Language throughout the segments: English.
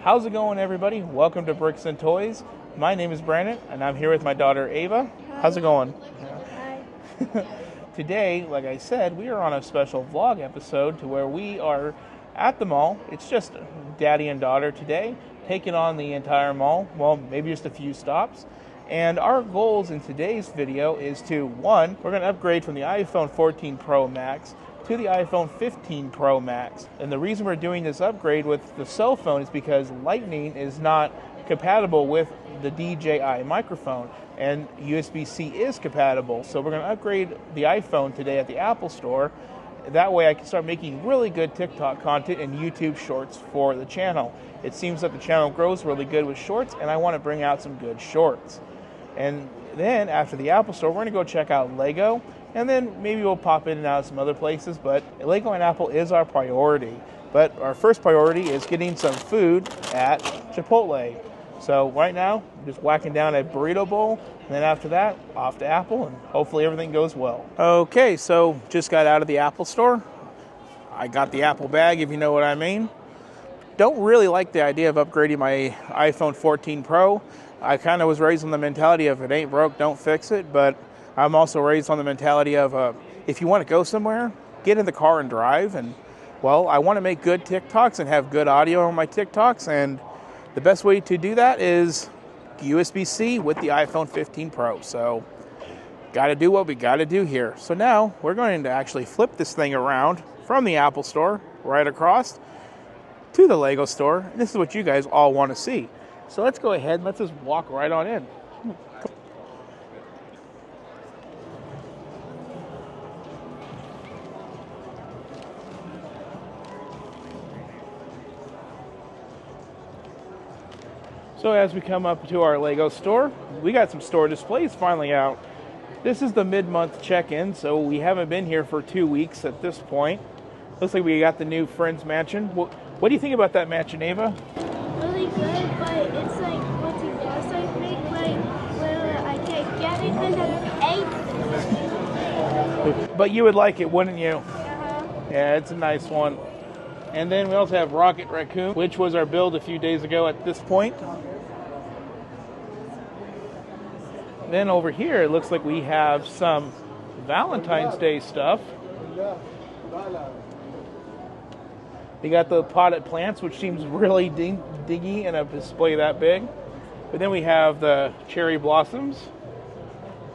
How's it going, everybody? Welcome to Bricks and Toys. My name is Brandon, and I'm here with my daughter, Ava. Hi. How's it going? Hi. Today, like I said, we are on a special vlog episode to where we are at the mall. It's just daddy and daughter today, taking on the entire mall. Well, maybe just a few stops. And our goals in today's video is to, one, we're going to upgrade from the iPhone 14 Pro Max to the iPhone 15 Pro Max. And the reason we're doing this upgrade with the cell phone is because Lightning is not compatible with the DJI microphone, and USB-C is compatible. So we're going to upgrade the iPhone today at the Apple Store. That way I can start making really good TikTok content and YouTube shorts for the channel. It seems that the channel grows really good with shorts, and I want to bring out some good shorts. And then after the Apple Store, we're going to go check out Lego, and then maybe we'll pop in and out of some other places, but Lego and Apple is our priority. But our first priority is getting some food at Chipotle. So right now, I'm just whacking down a burrito bowl, and then after that, off to Apple, and hopefully everything goes well. Okay, so just got out of the Apple Store. I got the Apple bag, if you know what I mean. Don't really like the idea of upgrading my iPhone 14 Pro. I kind of was raised on the mentality of if it ain't broke, don't fix it. But I'm also raised on the mentality of if you want to go somewhere, get in the car and drive. And, well, I want to make good TikToks and have good audio on my TikToks. And the best way to do that is USB-C with the iPhone 15 Pro. So, got to do what we got to do here. So now we're going to actually flip this thing around from the Apple Store right across to the Lego store. And this is what you guys all want to see. So let's go ahead and let's just walk right on in. So as we come up to our Lego store, we got some store displays finally out. This is the mid-month check-in, so we haven't been here for 2 weeks at this point. Looks like we got the new Friends Mansion. What do you think about that mansion, Ava? Really good, but it's like what's it cost? I think well, I can't get it because of 8. But you would like it, wouldn't you? Uh-huh. Yeah, it's a nice one. And then we also have Rocket Raccoon, which was our build a few days ago at this point. Then over here, it looks like we have some Valentine's Day stuff. We got the potted plants, which seems really dingy in a display that big. But then we have the cherry blossoms.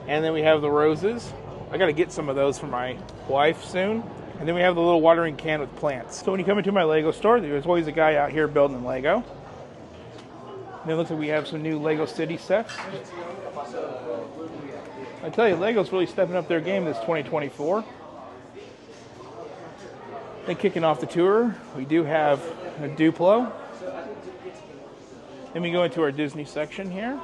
And then we have the roses. I got to get some of those for my wife soon. And then we have the little watering can with plants. So when you come into my Lego store, there's always a guy out here building Lego. And it looks like we have some new Lego City sets. I tell you, Lego's really stepping up their game this 2024. Then kicking off the tour, we do have a Duplo. Then we go into our Disney section here.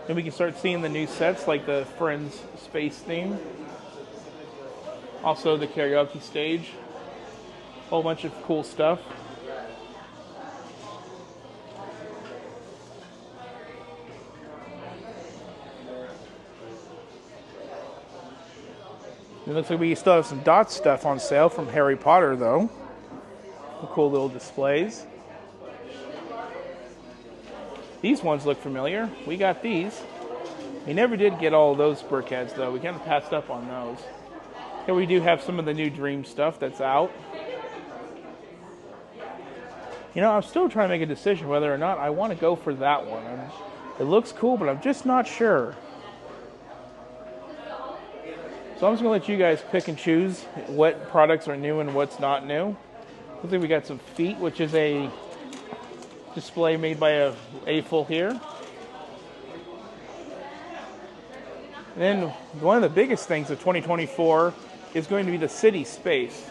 Then we can start seeing the new sets like the Friends space theme. Also the karaoke stage. A whole bunch of cool stuff. It looks like we still have some Dot stuff on sale from Harry Potter, though. Some cool little displays. These ones look familiar. We got these. We never did get all of those brickheads, though. We kind of passed up on those. Here we do have some of the new Dream stuff that's out. You know, I'm still trying to make a decision whether or not I want to go for that one. It looks cool, but I'm just not sure. So I'm just going to let you guys pick and choose what products are new and what's not new. Looks like we got some feet, which is a display made by a AFL here. And then one of the biggest things of 2024 is going to be the city space.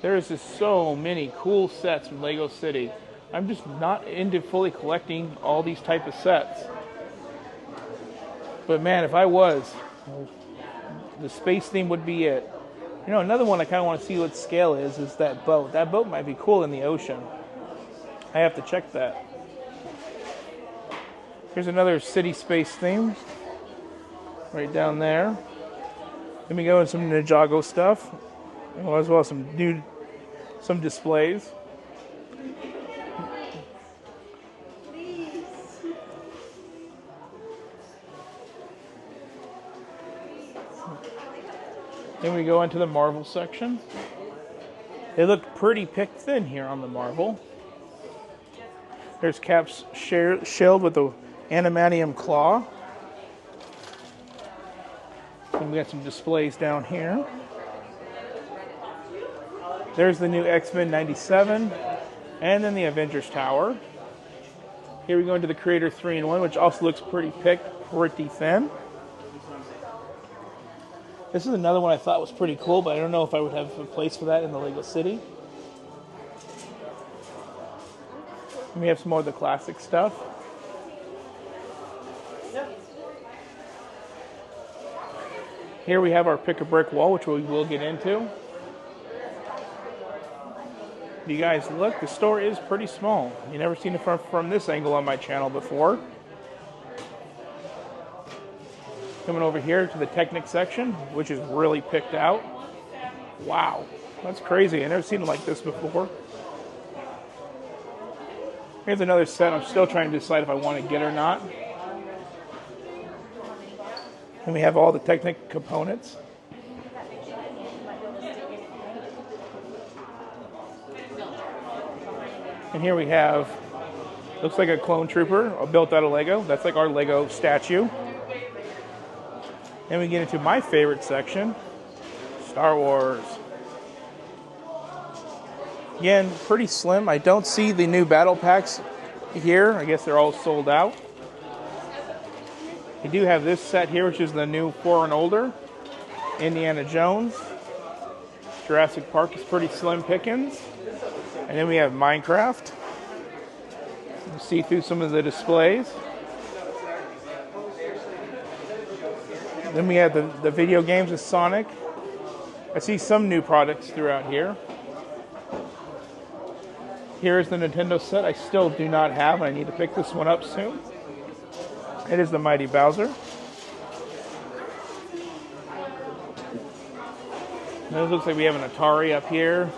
There is just so many cool sets from Lego City. I'm just not into fully collecting all these type of sets. But man, if I was, the space theme would be it. You know, another one I kind of want to see what scale is that boat. That boat might be cool in the ocean. I have to check that. Here's another city space theme. Right down there. Then we go in some Ninjago stuff. As well as some new some displays. Then we go into the Marvel section. They look pretty picked thin here on the Marvel. There's Cap's shield with the adamantium claw. And we got some displays down here. There's the new X-Men 97. And then the Avengers Tower. Here we go into the Creator 3-in-1, which also looks pretty picked, pretty thin. This is another one I thought was pretty cool, but I don't know if I would have a place for that in the Lego City. And we have some more of the classic stuff. Here we have our pick-a-brick wall, which we will get into. If you guys look, the store is pretty small. You've never seen it from this angle on my channel before. Coming over here to the Technic section, which is really picked out. Wow, that's crazy. I've never seen it like this before. Here's another set I'm still trying to decide if I want to get or not. And we have all the Technic components. And here we have, looks like a clone trooper built out of Lego. That's like our Lego statue. Then we get into my favorite section, Star Wars. Again, pretty slim. I don't see the new battle packs here. I guess they're all sold out. We do have this set here, which is the new 4 and older. Indiana Jones. Jurassic Park is pretty slim pickings. And then we have Minecraft. You see through some of the displays. Then we have the video games of Sonic. I see some new products throughout here. Here is the Nintendo set I still do not have, and I need to pick this one up soon. It is the Mighty Bowser. And it looks like we have an Atari up here.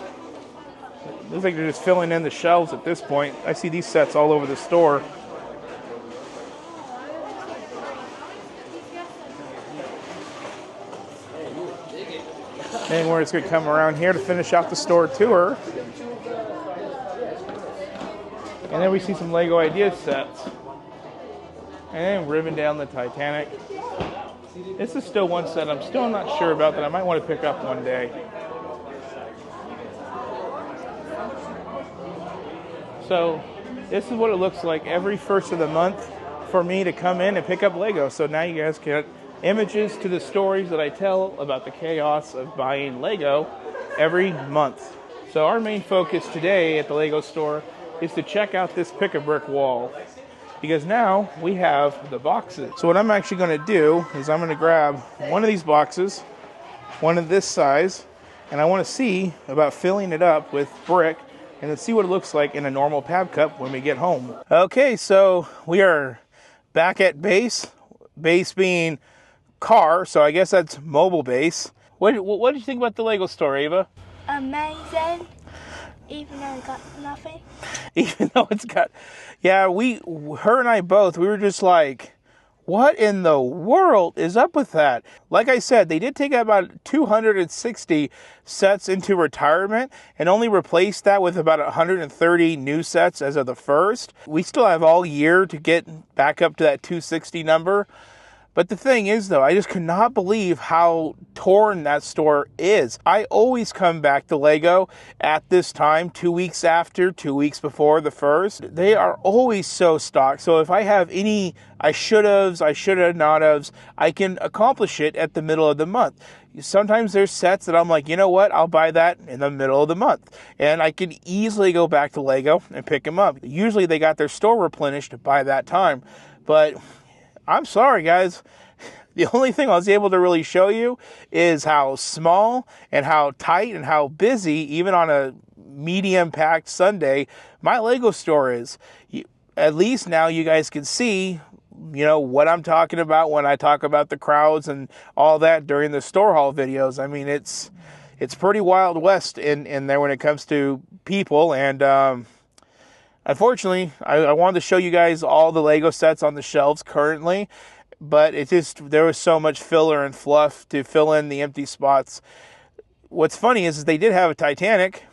Looks like they're just filling in the shelves at this point. I see these sets all over the store. And we're just going to come around here to finish out the store tour. And then we see some Lego Ideas sets. And then ribbon down the Titanic. This is still one set I'm still not sure about that I might want to pick up one day. So this is what it looks like every first of the month for me to come in and pick up Lego. So now you guys get images to the stories that I tell about the chaos of buying Lego every month. So our main focus today at the Lego store is to check out this pick-a-brick wall, because now we have the boxes. So what I'm actually going to do is I'm going to grab one of these boxes, one of this size, and I want to see about filling it up with brick and then see what it looks like in a normal PAB Cup when we get home. Okay, so we are back at base being car, so I guess that's mobile base. What did you think about the Lego store, Ava? Amazing. Even though it got nothing. Even though it's got... Yeah, her and I both, we were just like, what in the world is up with that? Like I said, they did take about 260 sets into retirement and only replaced that with about 130 new sets as of the first. We still have all year to get back up to that 260 number. But the thing is, though, I just could not believe how torn that store is. I always come back to Lego at this time, 2 weeks after, 2 weeks before the first. They are always so stocked. So if I have any I should have not haves, I can accomplish it at the middle of the month. Sometimes there's sets that I'm like, you know what, I'll buy that in the middle of the month. And I can easily go back to Lego and pick them up. Usually they got their store replenished by that time. But I'm sorry, guys. The only thing I was able to really show you is how small and how tight and how busy, even on a medium-packed Sunday, my Lego store is. At least now you guys can see, you know, what I'm talking about when I talk about the crowds and all that during the store haul videos. I mean, it's it's pretty Wild West in there when it comes to people. And unfortunately, I wanted to show you guys all the Lego sets on the shelves currently, but there was so much filler and fluff to fill in the empty spots. What's funny is they did have a Titanic,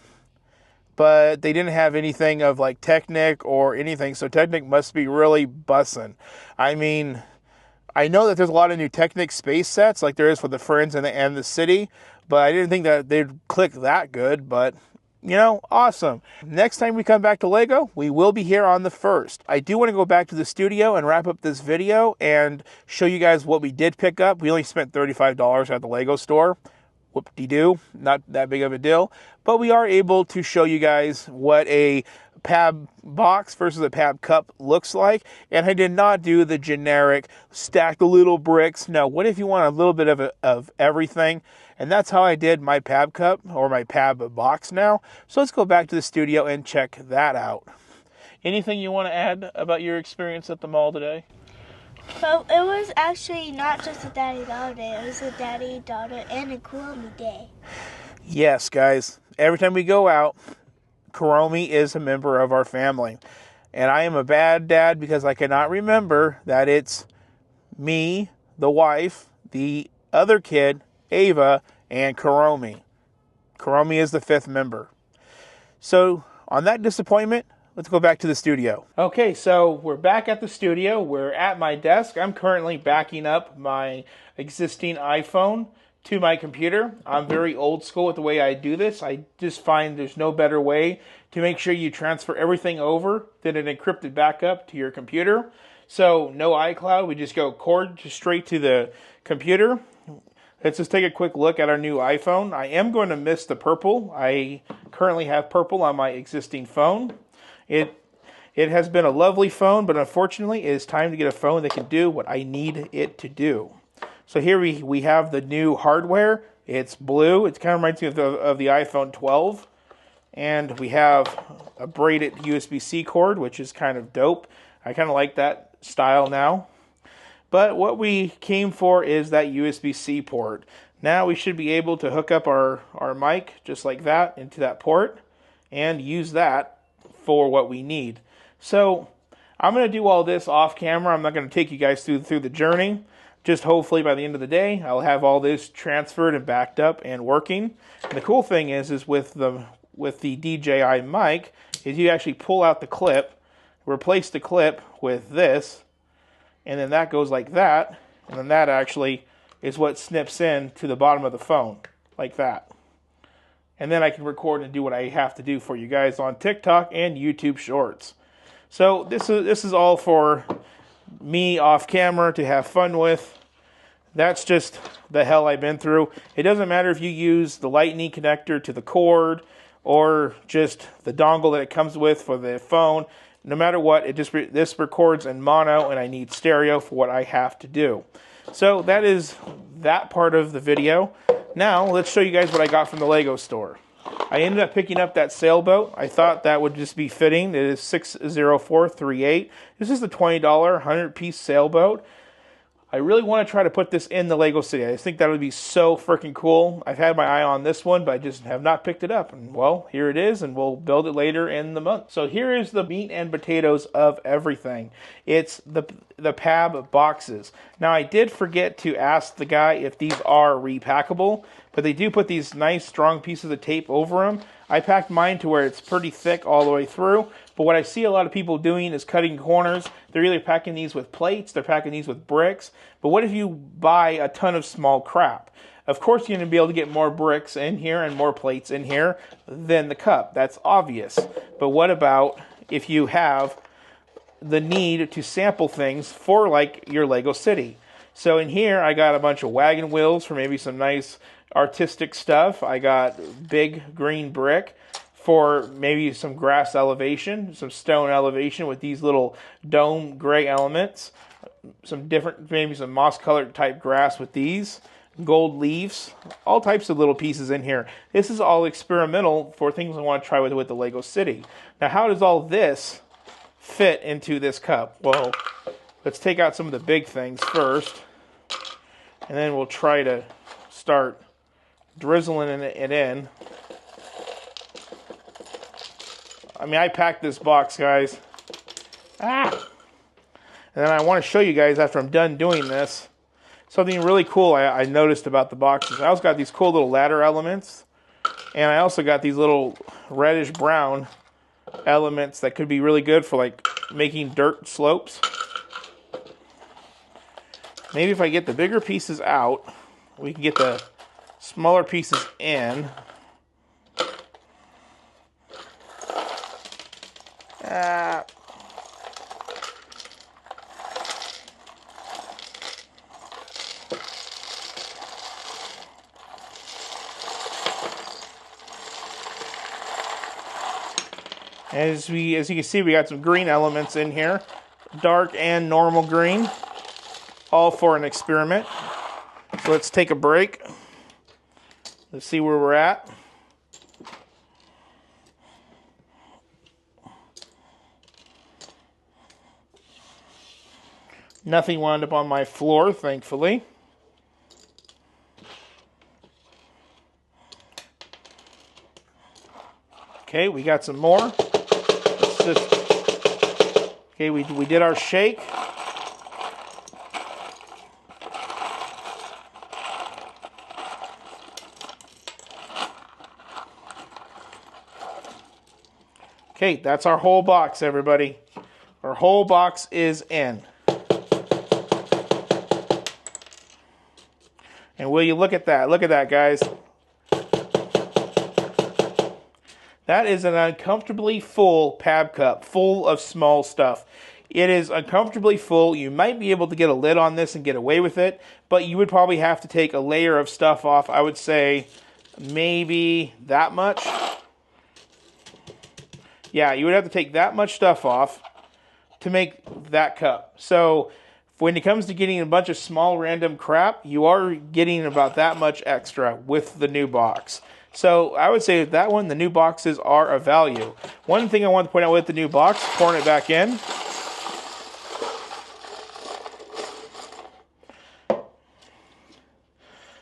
but they didn't have anything of like Technic or anything, so Technic must be really bussin'. I mean, I know that there's a lot of new Technic space sets like there is for the Friends and the City, but I didn't think that they'd click that good, but you know, awesome. Next time we come back to Lego, we will be here on the 1st. I do want to go back to the studio and wrap up this video and show you guys what we did pick up. We only spent $35 at the Lego store. Whoop-de-doo, not that big of a deal. But we are able to show you guys what a PAB box versus a PAB cup looks like. And I did not do the generic stack the little bricks. No, what if you want a little bit of everything? And that's how I did my PAB cup or my PAB box now. So let's go back to the studio and check that out. Anything you want to add about your experience at the mall today? But it was actually not just a daddy-daughter day. It was a daddy-daughter and a Kuromi day. Yes, guys. Every time we go out, Kuromi is a member of our family. And I am a bad dad because I cannot remember that it's me, the wife, the other kid, Ava, and Kuromi. Kuromi is the 5th member. So, on that disappointment, let's go back to the studio. Okay, so we're back at the studio. We're at my desk. I'm currently backing up my existing iPhone to my computer. I'm very old school with the way I do this. I just find there's no better way to make sure you transfer everything over than an encrypted backup to your computer. So no iCloud. We just go cord straight to the computer. Let's just take a quick look at our new iPhone. I am going to miss the purple. I currently have purple on my existing phone. It has been a lovely phone, but unfortunately, it is time to get a phone that can do what I need it to do. So here we have the new hardware. It's blue. It kind of reminds me of the iPhone 12. And we have a braided USB-C cord, which is kind of dope. I kind of like that style now. But what we came for is that USB-C port. Now we should be able to hook up our mic just like that into that port and use that for what we need. So I'm going to do all this off camera. I'm not going to take you guys through the journey. Just hopefully by the end of the day, I'll have all this transferred and backed up and working. And the cool thing is with the DJI mic, is you actually pull out the clip, replace the clip with this, and then that goes like that, and then that actually is what snips in to the bottom of the phone, like that. And then I can record and do what I have to do for you guys on TikTok and YouTube Shorts. So this is all for me off camera to have fun with. That's just the hell I've been through. It doesn't matter if you use the lightning connector to the cord or just the dongle that it comes with for the phone. No matter what, this records in mono, and I need stereo for what I have to do. So that is that part of the video. Now, let's show you guys what I got from the Lego store. I ended up picking up that sailboat. I thought that would just be fitting. It is 60438. This is the $20 100-piece sailboat. I really want to try to put this in the Lego City. I just think that would be so freaking cool. I've had my eye on this one, but I just have not picked it up. And well, here it is, and we'll build it later in the month. So here is the meat and potatoes of everything. It's the PAB boxes. Now, I did forget to ask the guy if these are repackable, but they do put these nice, strong pieces of tape over them. I packed mine to where it's pretty thick all the way through, but what I see a lot of people doing is cutting corners. They're either packing these with plates, they're packing these with bricks, but what if you buy a ton of small crap? Of course you're going to be able to get more bricks in here and more plates in here than the cup. That's obvious. But what about if you have the need to sample things for like your Lego City? So in here I got a bunch of wagon wheels for maybe some nice artistic stuff. I got big green brick for maybe some grass elevation, some stone elevation with these little dome gray elements. Some different, maybe some moss colored type grass with these. Gold leaves, all types of little pieces in here. This is all experimental for things I want to try with the Lego City. Now, how does all this fit into this cup? Well, let's take out some of the big things first, and then we'll try to start drizzling it in. I mean, I packed this box, guys. And then I want to show you guys, after I'm done doing this, something really cool I noticed about the boxes. I also got these cool little ladder elements. And I also got these little reddish brown elements that could be really good for like making dirt slopes. Maybe if I get the bigger pieces out, we can get the smaller pieces in. As you can see, we got some green elements in here, dark and normal green, all for an experiment. So let's take a break. Let's see where we're at. Nothing wound up on my floor, thankfully. Okay, we got some more. Okay, we did our shake. Okay, that's our whole box, everybody. Our whole box is in. And will you look at that? Look at that, guys. That is an uncomfortably full PAB Cup, full of small stuff. It is uncomfortably full. You might be able to get a lid on this and get away with it, but you would probably have to take a layer of stuff off. I would say maybe that much. Yeah, you would have to take that much stuff off to make that cup. So when it comes to getting a bunch of small random crap, you are getting about that much extra with the new box. So I would say that one, the new boxes are a value. One thing I want to point out with the new box, pouring it back in.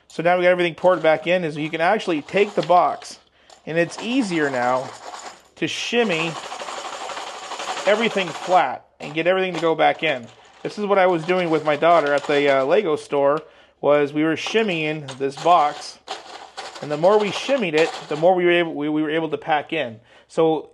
So now we got everything poured back in, is you can actually take the box, and it's easier now to shimmy everything flat and get everything to go back in. This is what I was doing with my daughter at the Lego store, was we were shimmying this box. And the more we shimmied it, the more we were able to pack in. So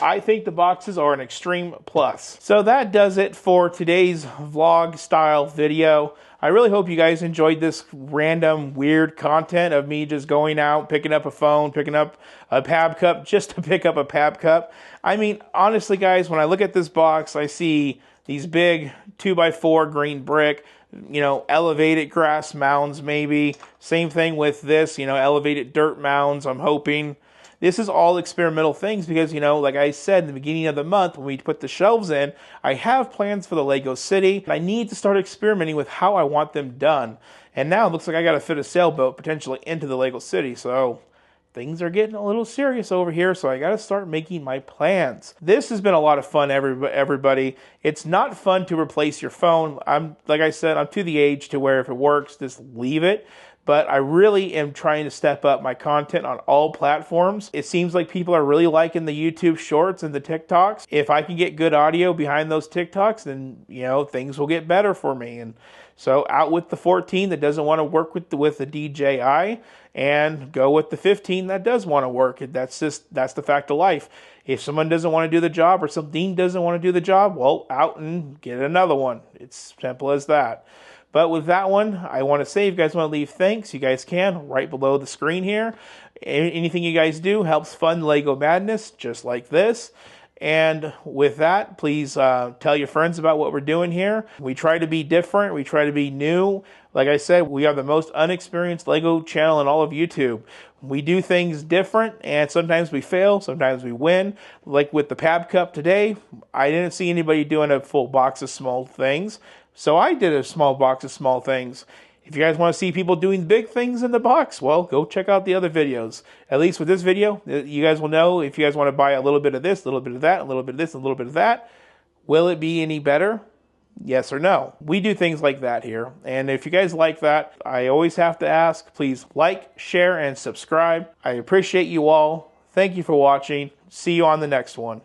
I think the boxes are an extreme plus. So that does it for today's vlog style video. I really hope you guys enjoyed this random weird content of me just going out, picking up a phone, picking up a PAB Cup just to pick up a PAB Cup. I mean, honestly guys, when I look at this box, I see these big 2x4 green brick, you know, elevated grass mounds maybe. Same thing with this, you know, elevated dirt mounds, I'm hoping. This is all experimental things because, you know, like I said in the beginning of the month when we put the shelves in, I have plans for the Lego City. I need to start experimenting with how I want them done. And now it looks like I got to fit a sailboat potentially into the Lego City. So things are getting a little serious over here, so I got to start making my plans. This has been a lot of fun, everybody. It's not fun to replace your phone. Like I said, I'm to the age to where if it works, just leave it. But I really am trying to step up my content on all platforms. It seems like people are really liking the YouTube Shorts and the TikToks. If I can get good audio behind those TikToks, then, you know, things will get better for me. And so out with the 14 that doesn't want to work with the DJI, and go with the 15 that does want to work. That's the fact of life. If someone doesn't want to do the job or something doesn't want to do the job, well, out and get another one. It's simple as that. But with that one, I want to say, if you guys want to leave thanks, you guys can, right below the screen here. Anything you guys do helps fund Lego Madness, just like this. And with that, please tell your friends about what we're doing here. We try to be different. We try to be new. Like I said, we are the most unexperienced Lego channel in all of YouTube. We do things different, and sometimes we fail, sometimes we win. Like with the PAB Cup today, I didn't see anybody doing a full box of small things, so I did a small box of small things. If you guys want to see people doing big things in the box, well, go check out the other videos. At least with this video, you guys will know if you guys want to buy a little bit of this, a little bit of that, a little bit of this, a little bit of that. Will it be any better? Yes or no? We do things like that here. And if you guys like that, I always have to ask, please like, share, and subscribe. I appreciate you all. Thank you for watching. See you on the next one.